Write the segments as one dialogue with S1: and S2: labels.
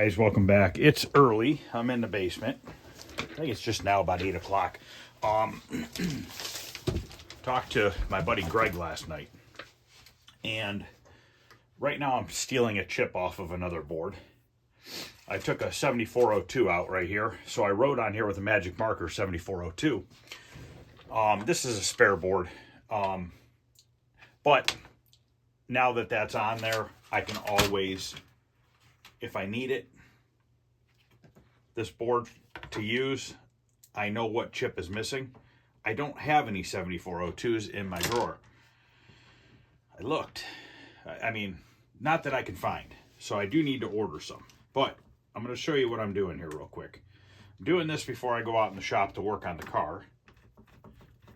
S1: guys, welcome back. It's early. I'm in the basement. I think it's just now about 8 o'clock. Talked to my buddy Greg last night, and right now I'm stealing a chip off of another board. I took a 7402 out right here, so I wrote on here with a magic marker 7402. This is a spare board, but now that that's on there, I can always, if I need it, this board to use, I know what chip is missing. I don't have any 7402s in my drawer. I looked. I mean, not that I can find. So I do need to order some. But I'm going to show you what I'm doing here real quick. I'm doing this before I go out in the shop to work on the car.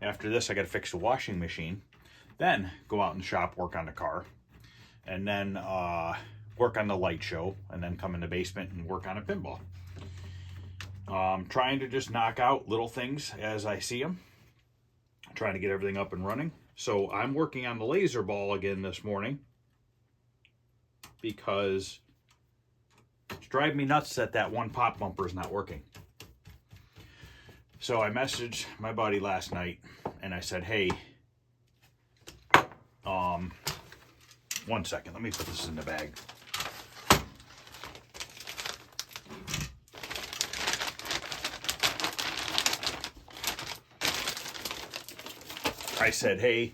S1: After this, I got to fix the washing machine. Then go out in the shop, work on the car. And then work on the light show. And then come in the basement and work on a pinball. Trying to just knock out little things as I see them. Trying to get everything up and running. So I'm working on the laser ball again this morning because it's driving me nuts that that one pop bumper is not working. So I messaged my buddy last night and I said, hey, 1 second, let me put this in the bag. I said, hey,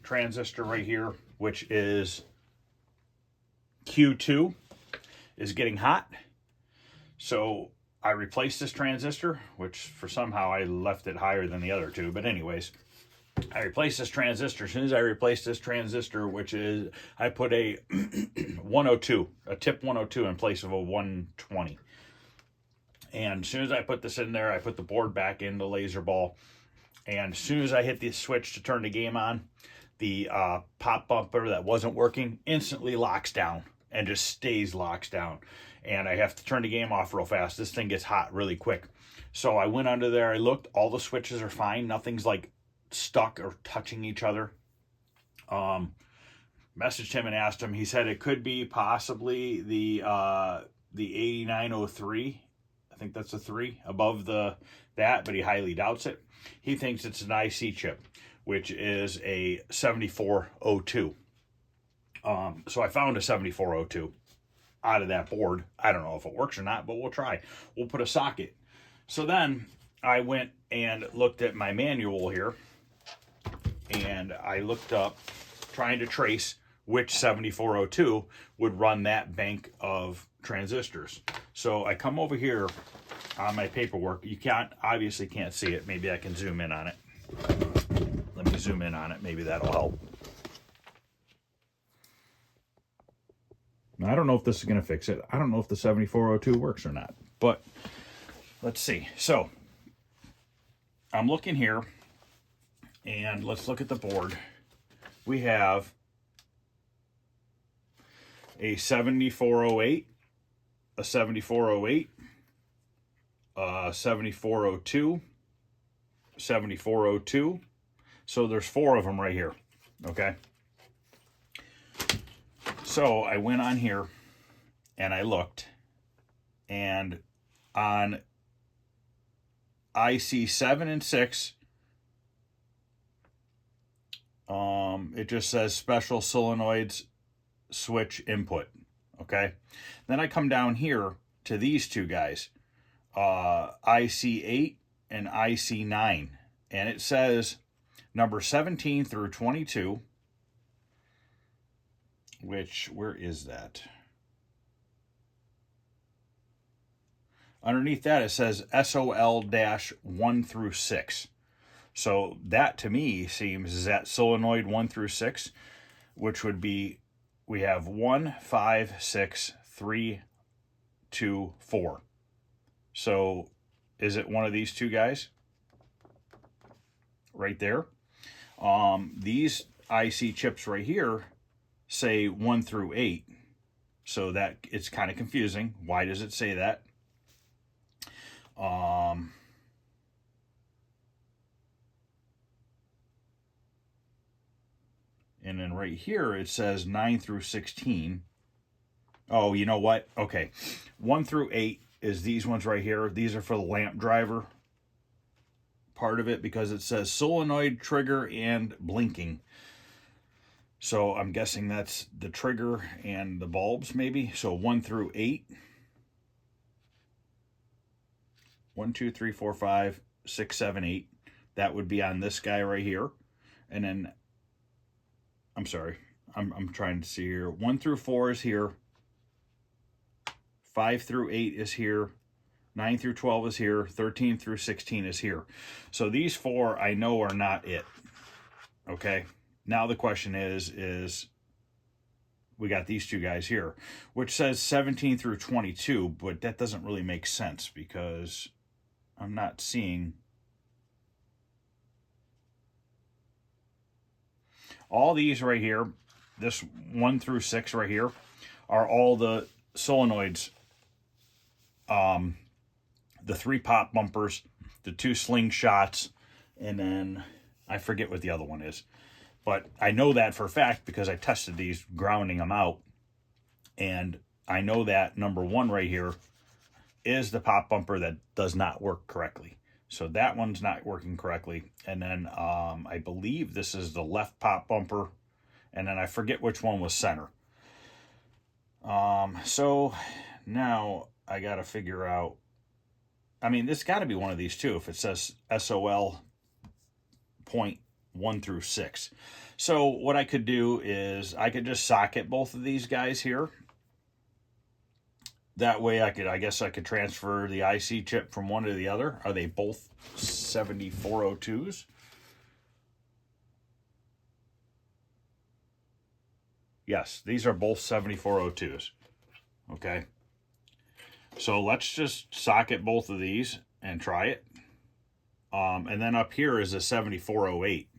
S1: transistor right here, which is Q2, is getting hot. So I replaced this transistor, which for somehow I left it higher than the other two. But anyways, I replaced this transistor. As soon as I replaced this transistor, which is, I put a 102, a tip 102 in place of a 120. And as soon as I put this in there, I put the board back in the laser ball. And as soon as I hit the switch to turn the game on, the pop bumper that wasn't working instantly locks down and just stays locked down. And I have to turn the game off real fast. This thing gets hot really quick. So I went under there, I looked, all the switches are fine. Nothing's like stuck or touching each other. Messaged him and asked him. He said it could be possibly the 8903. I think that's a 3 above that, but he highly doubts it. He thinks it's an IC chip, which is a 7402. So I found a 7402 out of that board. I don't know if it works or not, but we'll try. We'll put a socket. So then I went and looked at my manual here, and I looked up trying to trace which 7402 would run that bank of transistors. So I come over here on my paperwork. You obviously can't see it. Maybe I can zoom in on it. Let me zoom in on it. Maybe that'll help. Now, I don't know if this is going to fix it. I don't know if the 7402 works or not, but let's see. So I'm looking here, and let's look at the board. We have a 7408, a 7408, 7402, 7402. So there's 4 of them right here. Okay. So I went on here and I looked, and on IC 7 and 6, it just says special solenoids switch input. Okay. Then I come down here to these two guys, IC8 and IC9, and it says number 17 through 22, which, where is that? Underneath that, it says SOL-1 through 6. So that to me seems is that solenoid 1 through 6, which would be, we have 1, 5, 6, 3, 2, 4. So is it one of these two guys? Right there. These IC chips right here say 1 through 8. So that it's kind of confusing. Why does it say that? And then right here it says 9 through 16. Oh, you know what? Okay. 1 through 8 is these ones right here. These are for the lamp driver part of it because it says solenoid, trigger, and blinking. So I'm guessing that's the trigger and the bulbs maybe. So 1 through 8. 1, 2, 3, 4, 5, 6, 7, 8. That would be on this guy right here. And then, I'm sorry, I'm trying to see here. 1 through 4 is here. 5 through 8 is here. 9 through 12 is here. 13 through 16 is here. So these 4 I know are not it. Okay. Now the question is we got these 2 guys here, which says 17 through 22, but that doesn't really make sense because I'm not seeing all these right here. This 1 through 6 right here are all the solenoids. The 3 pop bumpers, the 2 slingshots, and then I forget what the other one is. But I know that for a fact because I tested these, grounding them out. And I know that number 1 right here is the pop bumper that does not work correctly. So that one's not working correctly. And then I believe this is the left pop bumper. And then I forget which one was center. So now I got to figure out. I mean, this got to be one of these 2 if it says SOL point 1 through 6. So what I could do is I could just socket both of these guys here. That way I guess I could transfer the IC chip from one to the other. Are they both 7402s? Yes, these are both 7402s. Okay. So let's just socket both of these and try it. And then up here is a 7408.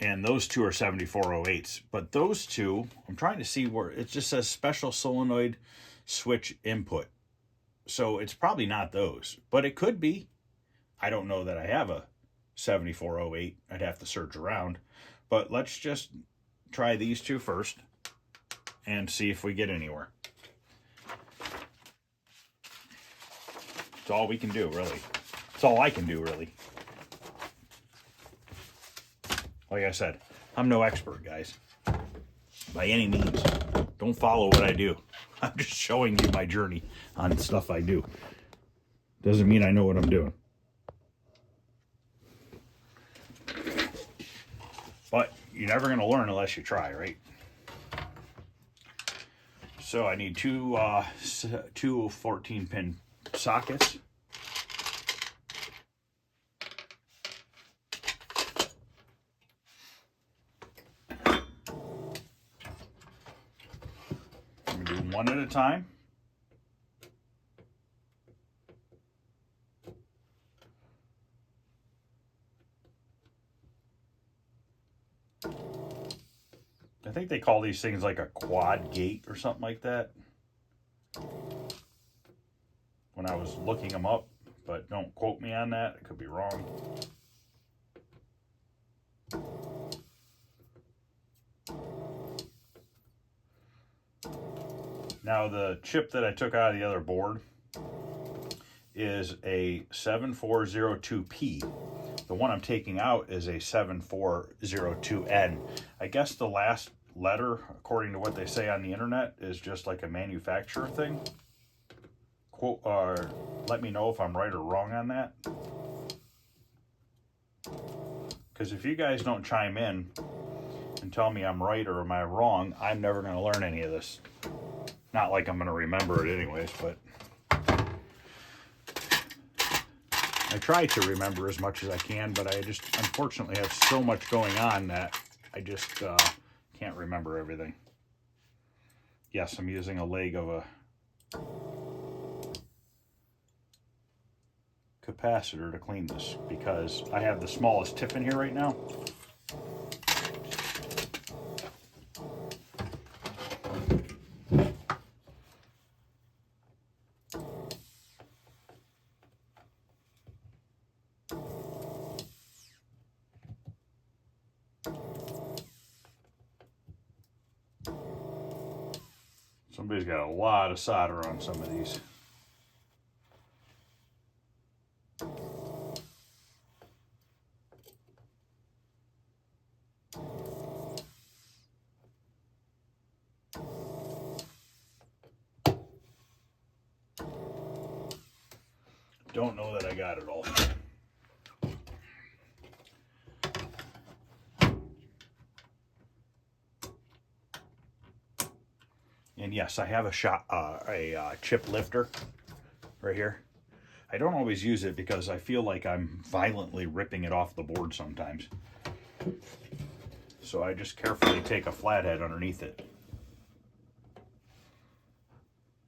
S1: And those 2 are 7408s. But those 2, I'm trying to see where it just says special solenoid switch input. So it's probably not those, but it could be. I don't know that I have a 7408. I'd have to search around. But let's just try these 2 first and see if we get anywhere. It's all we can do, really. It's all I can do, really. Like I said, I'm no expert, guys. By any means. Don't follow what I do. I'm just showing you my journey on stuff I do. Doesn't mean I know what I'm doing. But you're never going to learn unless you try, right? So I need two 14-pin sockets. I'm going to do one at a time. I think they call these things like a quad gate or something like that when I was looking them up, but don't quote me on that. It could be wrong. Now the chip that I took out of the other board is a 7402P. The one I'm taking out is a 7402N. I guess the last letter, according to what they say on the internet, is just like a manufacturer thing. Quote, or let me know if I'm right or wrong on that. Because if you guys don't chime in and tell me I'm right or am I wrong, I'm never going to learn any of this. Not like I'm going to remember it anyways, but I try to remember as much as I can, but I just unfortunately have so much going on that I just can't remember everything. Yes, I'm using a leg of a capacitor to clean this because I have the smallest tip in here right now. Somebody's got a lot of solder on some of these. Don't know that I got it all. And yes, I have a chip lifter right here. I don't always use it because I feel like I'm violently ripping it off the board sometimes. So I just carefully take a flathead underneath it.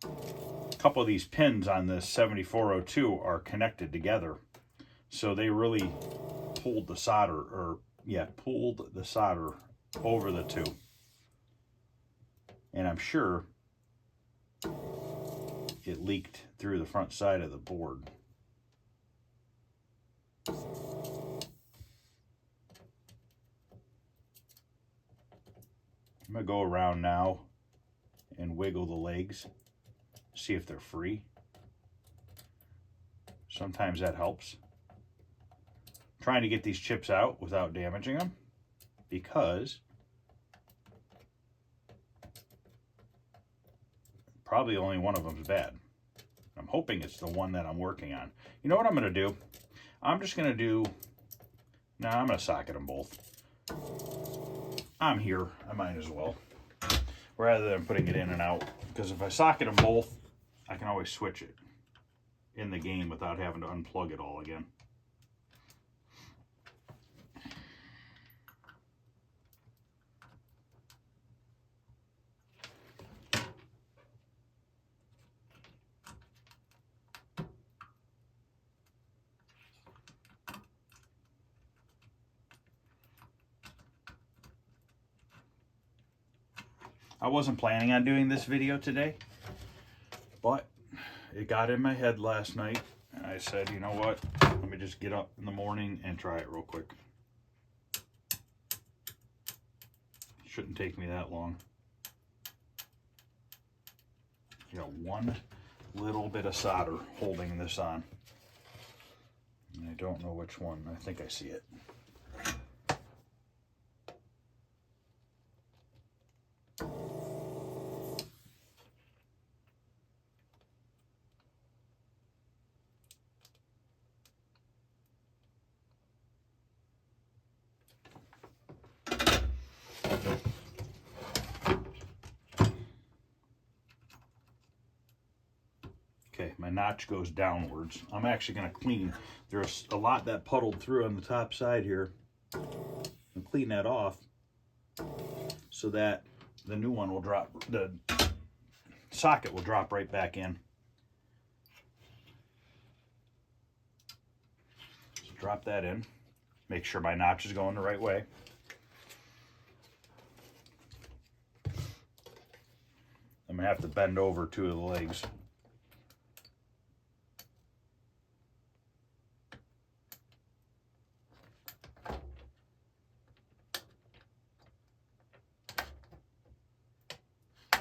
S1: A couple of these pins on this 7402 are connected together. So they really pulled the solder, pulled the solder over the two. And I'm sure it leaked through the front side of the board. I'm going to go around now and wiggle the legs, see if they're free. Sometimes that helps. Trying to get these chips out without damaging them, because probably only one of them is bad. I'm hoping it's the one that I'm working on. You know what I'm going to do? I'm just going to do... No, I'm going to socket them both. I'm here. I might as well. Rather than putting it in and out. Because if I socket them both, I can always switch it in the game without having to unplug it all again. I wasn't planning on doing this video today, but it got in my head last night, and I said, you know what, let me just get up in the morning and try it real quick. Shouldn't take me that long. You got one little bit of solder holding this on. And I don't know which one. I think I see it. Okay, my notch goes downwards. I'm actually going to clean. There's a lot that puddled through on the top side here. And clean that off so that the new one will drop, the socket will drop right back in. So drop that in. Make sure my notch is going the right way. I'm going to have to bend over two of the legs.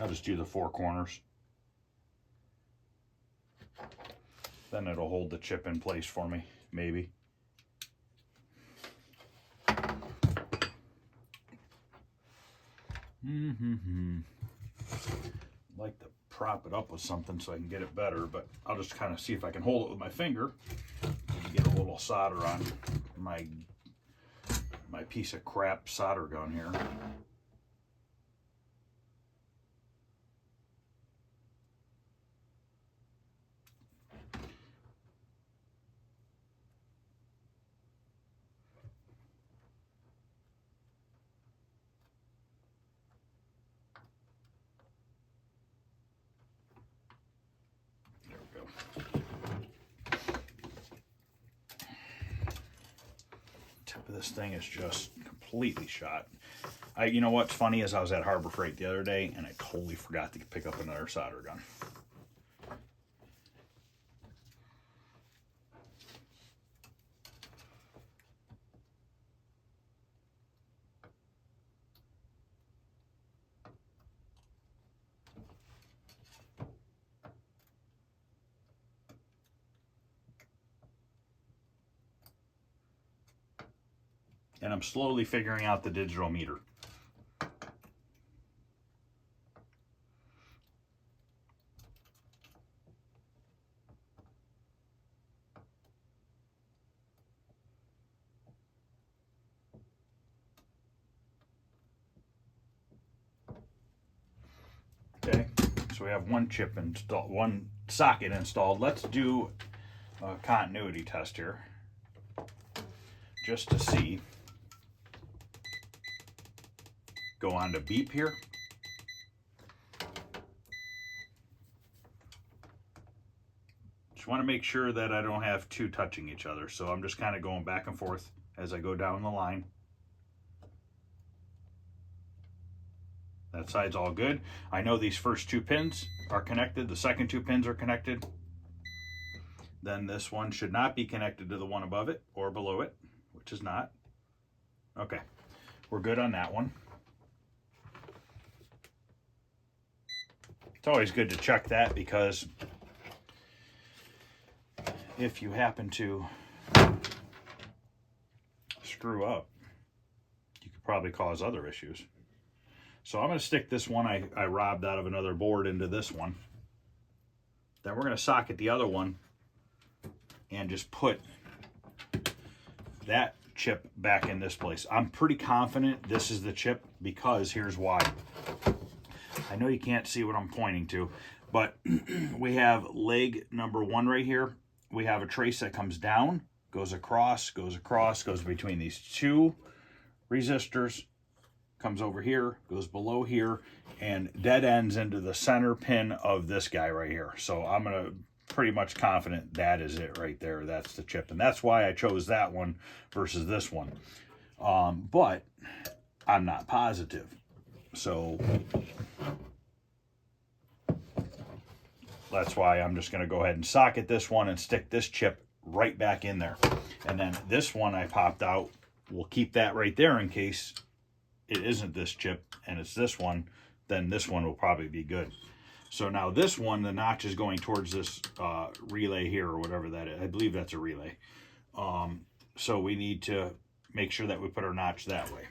S1: I'll just do the four corners. Then it'll hold the chip in place for me, maybe. Like to prop it up with something so I can get it better, but I'll just kind of see if I can hold it with my finger and get a little solder on my piece of crap solder gun here. Tip of this thing is just completely shot. You know what's funny is I was at Harbor Freight the other day and I totally forgot to pick up another solder gun. and I'm slowly figuring out the digital meter. Okay, so we have one chip installed, one socket installed. Let's do a continuity test here, just to see. Go on to beep here. Just want to make sure that I don't have two touching each other, so I'm just kind of going back and forth as I go down the line. That side's all good. I know these first two pins are connected. The second two pins are connected. Then this one should not be connected to the one above it or below it, which is not. Okay, we're good on that one. It's always good to check that, because if you happen to screw up, you could probably cause other issues. So I'm going to stick this one I robbed out of another board into this one. Then we're going to socket the other one and just put that chip back in this place. I'm pretty confident this is the chip, because here's why. I know you can't see what I'm pointing to, but we have leg number 1 right here. We have a trace that comes down, goes across, goes between these two resistors, comes over here, goes below here, and dead ends into the center pin of this guy right here. So I'm going to pretty much confident that is it right there. That's the chip, and that's why I chose that one versus this one. But I'm not positive. So that's why I'm just going to go ahead and socket this one and stick this chip right back in there. And then this one I popped out, we'll keep that right there in case it isn't this chip and it's this one. Then this one will probably be good. So now this one, the notch is going towards this relay here, or whatever that is. I believe that's a relay. So we need to make sure that we put our notch that way.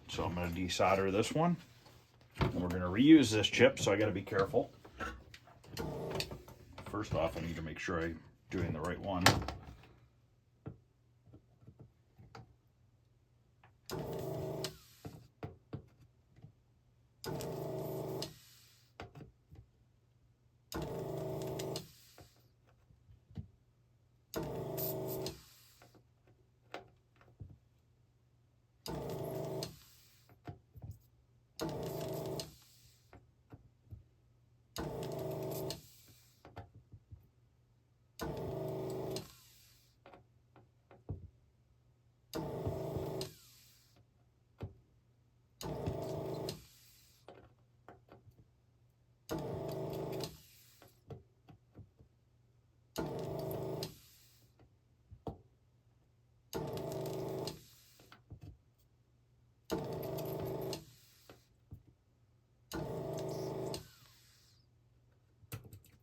S1: So I'm going to desolder this one. And we're going to reuse this chip, so I got to be careful. First off, I need to make sure I'm doing the right one.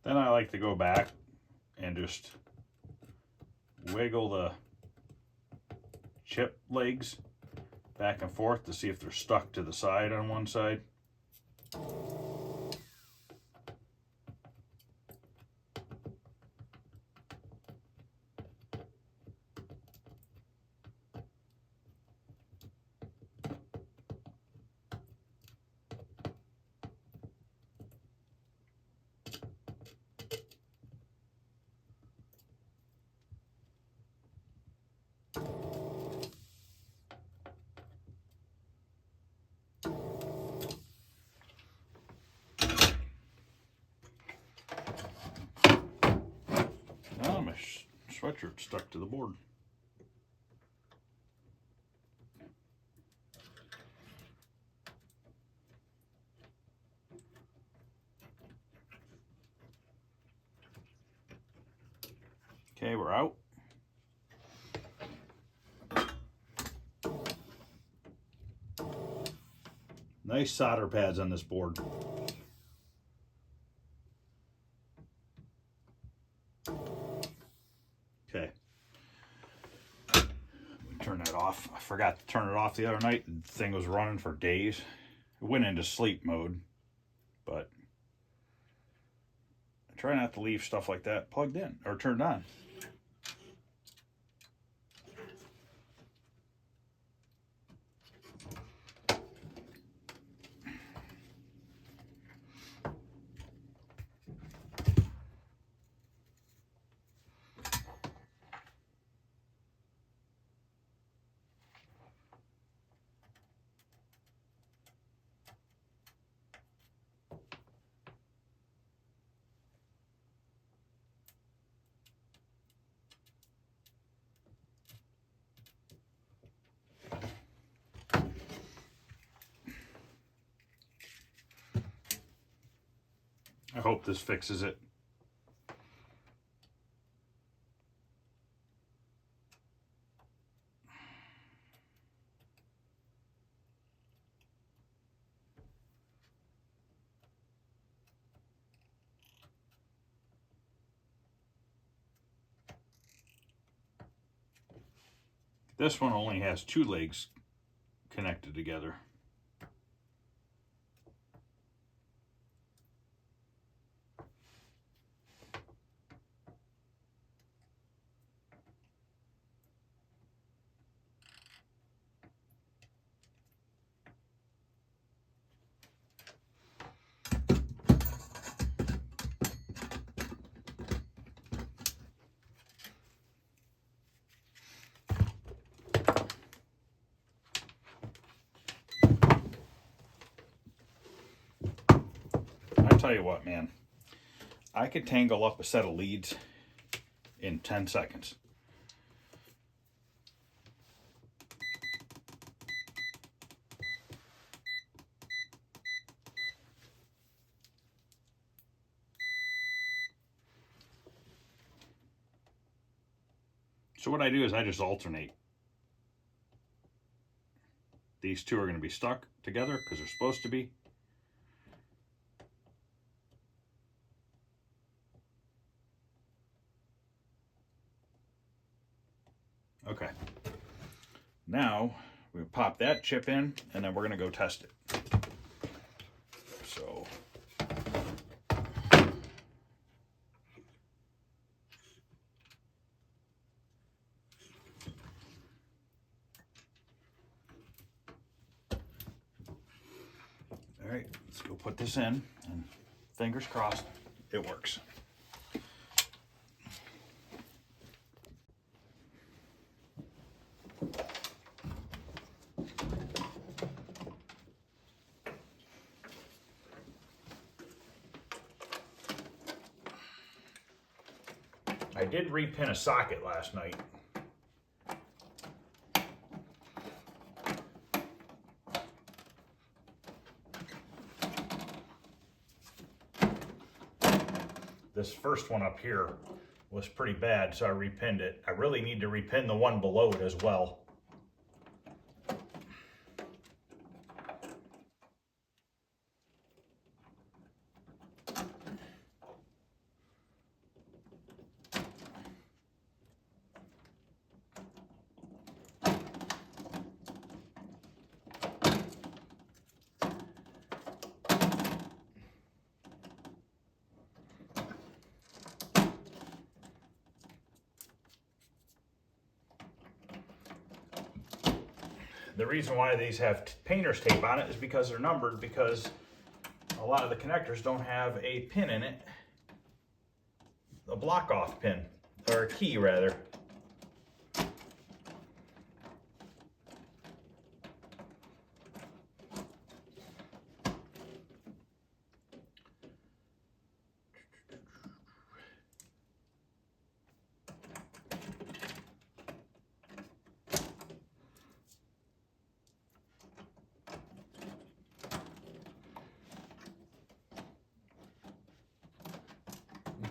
S1: Then I like to go back and just wiggle the chip legs back and forth to see if they're stuck to the side on one side. Now my sweatshirt stuck to the board. Okay, we're out. Nice solder pads on this board. Okay. turn that off. I forgot to turn it off the other night. The thing was running for days. It went into sleep mode, but I try not to leave stuff like that plugged in or turned on. I hope this fixes it. This one only has 2 legs connected together. I tell you what, man, I could tangle up a set of leads in 10 seconds. So what I do is I just alternate. These two are going to be stuck together because they're supposed to be. Okay. Now we pop that chip in and then we're going to go test it. So all right, let's go put this in and fingers crossed it works. I did repin a socket last night. This first one up here was pretty bad, so I repinned it. I really need to repin the one below it as well. The reason why these have painter's tape on it is because they're numbered, because a lot of the connectors don't have a pin in it, a block off pin, or a key rather.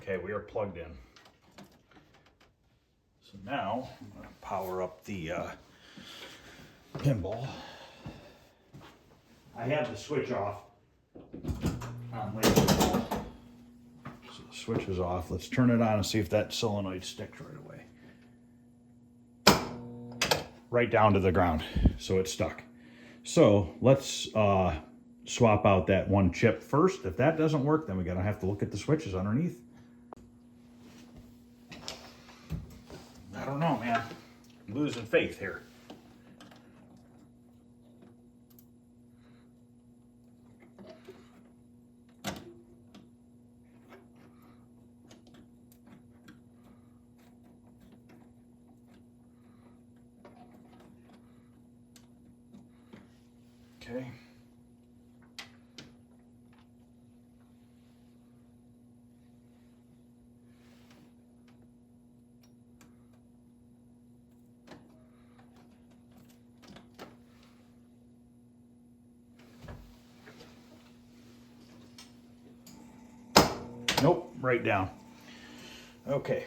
S1: Okay, we are plugged in. So now I'm going to power up the pinball. I have the switch off on laser ball. So the switch is off. Let's turn it on and see if that solenoid sticks right away. right down to the ground. So it's stuck. So let's swap out that one chip first. If that doesn't work, then we're gonna have to look at the switches underneath. I don't know, man. I'm losing faith here. Okay. Nope, right down. Okay.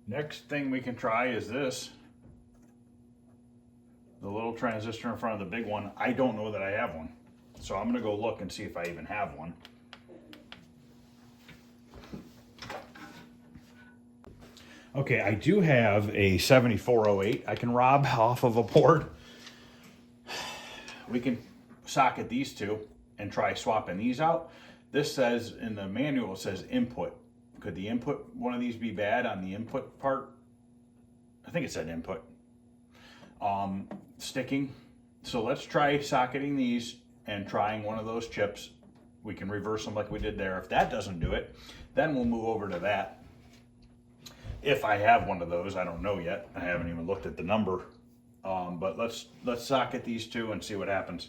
S1: Next thing we can try is this. The little transistor in front of the big one. I don't know that I have one. So I'm gonna go look and see if I even have one. Okay, I do have a 7408 I can rob off of a board. We can socket these two and try swapping these out. This says, in the manual, it says input. Could the input, one of these be bad on the input part? I think it said input. Sticking. So let's try socketing these and trying one of those chips. We can reverse them like we did there. If that doesn't do it, then we'll move over to that. If I have one of those, I don't know yet. I haven't even looked at the number. But let's socket these two and see what happens.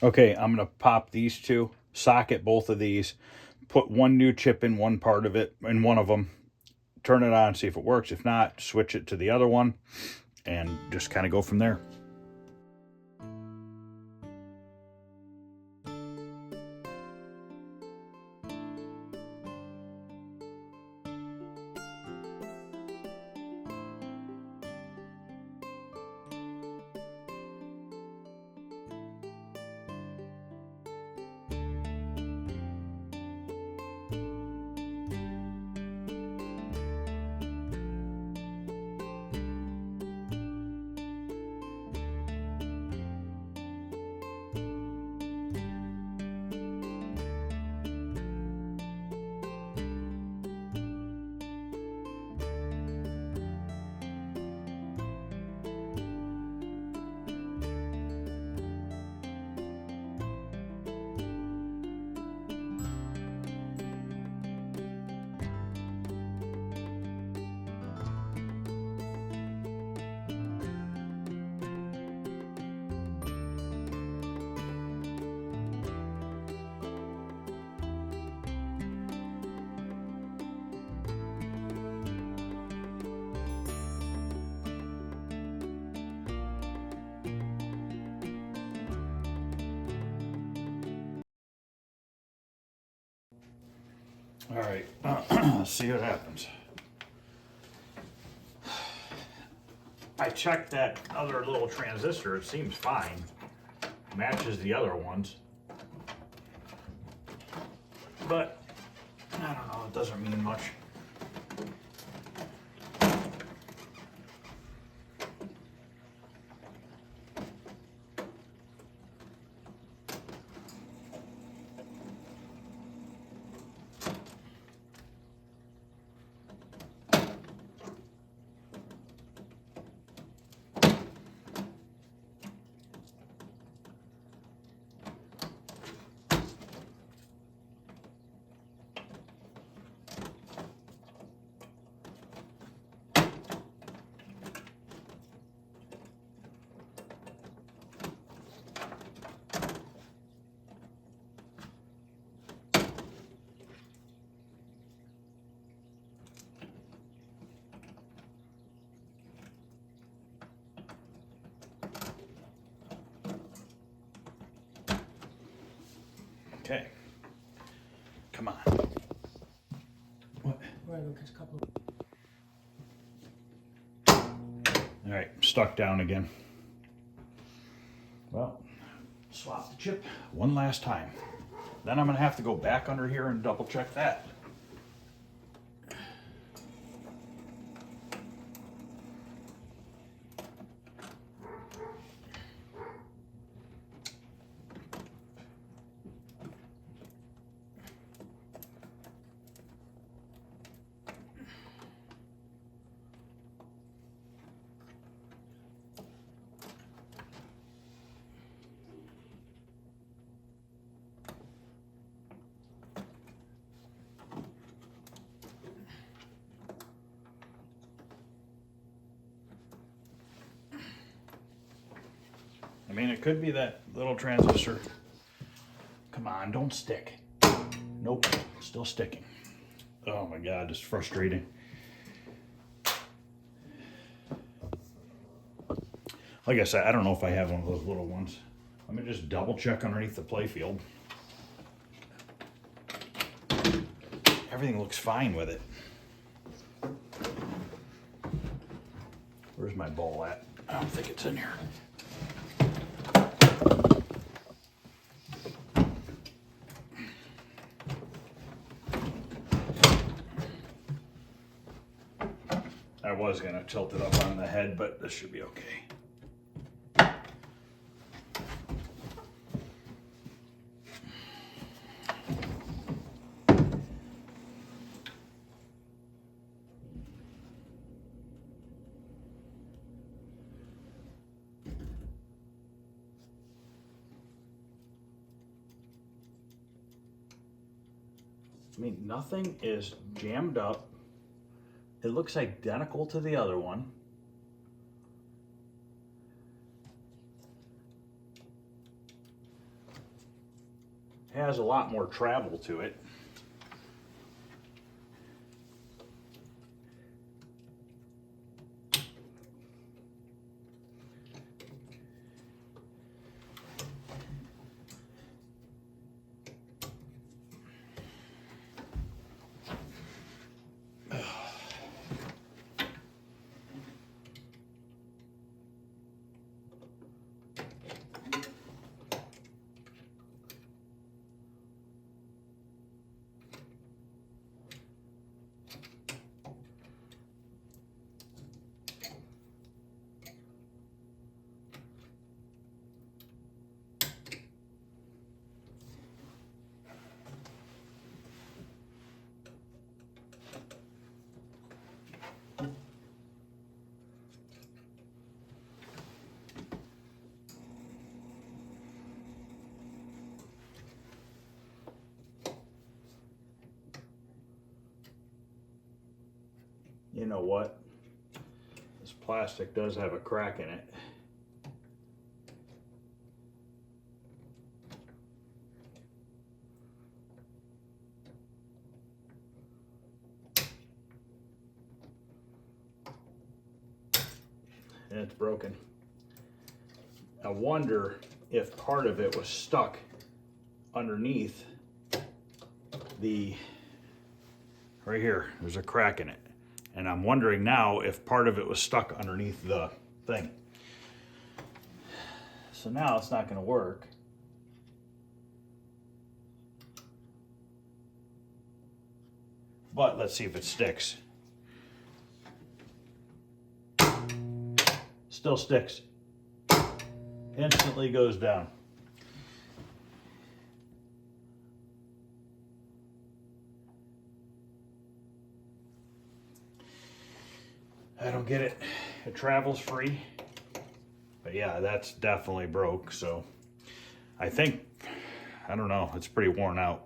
S1: Okay, I'm gonna pop these two, socket both of these, put one new chip in one part of it, in one of them, turn it on, see if it works. If not, switch it to the other one, and just kind of go from there. All right, let's see what happens. I checked that other little transistor, it seems fine. Matches the other ones. But, I don't know, it doesn't mean much. Okay. Come on. What? All right, stuck down again. Well, swap the chip one last time. Then I'm gonna have to go back under here and double check that. I mean, it could be that little transistor. Come on, don't stick. Nope, still sticking. Oh my God, it's frustrating. Like I said, I don't know if I have one of those little ones. Let me just double check underneath the playfield. Everything looks fine with it. Where's my ball at? I don't think it's in here. I was going to tilt it up on the head, but this should be okay. I mean, nothing is jammed up. It looks identical to the other one. Has a lot more travel to it. You know what? This plastic does have a crack in it. And it's broken. I wonder if part of it was stuck underneath the, right here, there's a crack in it. And I'm wondering now if part of it was stuck underneath the thing. So now it's not going to work. But let's see if it sticks. Still sticks. Instantly goes down. I don't get it. It travels free. But yeah, that's definitely broke. So I think, I don't know, it's pretty worn out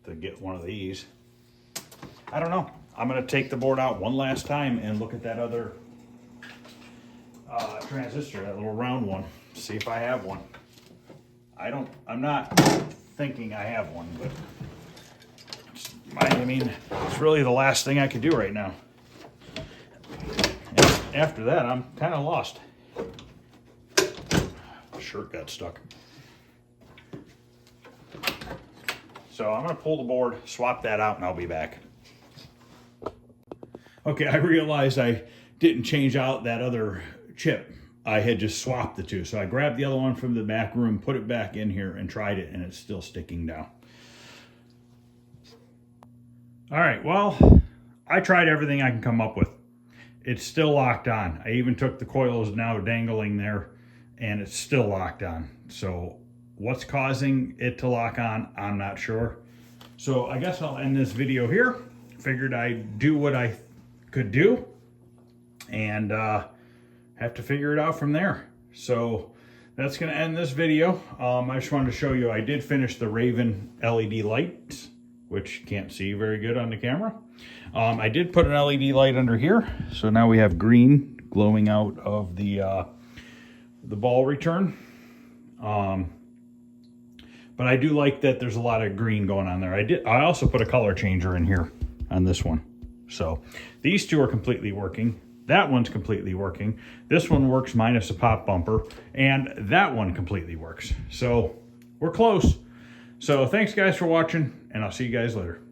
S1: to get one of these. I don't know. I'm going to take the board out one last time and look at that other transistor, that little round one, see if I have one. I'm not thinking I have one, but I mean, it's really the last thing I could do right now. After that, I'm kind of lost. The shirt got stuck. So I'm going to pull the board, swap that out, and I'll be back. Okay, I realized I didn't change out that other chip I had just swapped the two. So I grabbed the other one from the back room, put it back in here and tried it, and it's still sticking down. All right, well, I tried everything I can come up with. It's still locked on. I even took the coils now dangling there, and it's still locked on. So what's causing it to lock on, I'm not sure. So I guess I'll end this video here. Figured I'd do what I could do and have to figure it out from there. So that's going to end this video. I just wanted to show you I did finish the Raven LED lights, which you can't see very good on the camera. I did put an LED light under here, so now we have green glowing out of the ball return. But I do like that there's a lot of green going on there. I also put a color changer in here on this one. So these two are completely working. That one's completely working. This one works minus a pop bumper, and that one completely works. So we're close. So thanks guys for watching, and I'll see you guys later.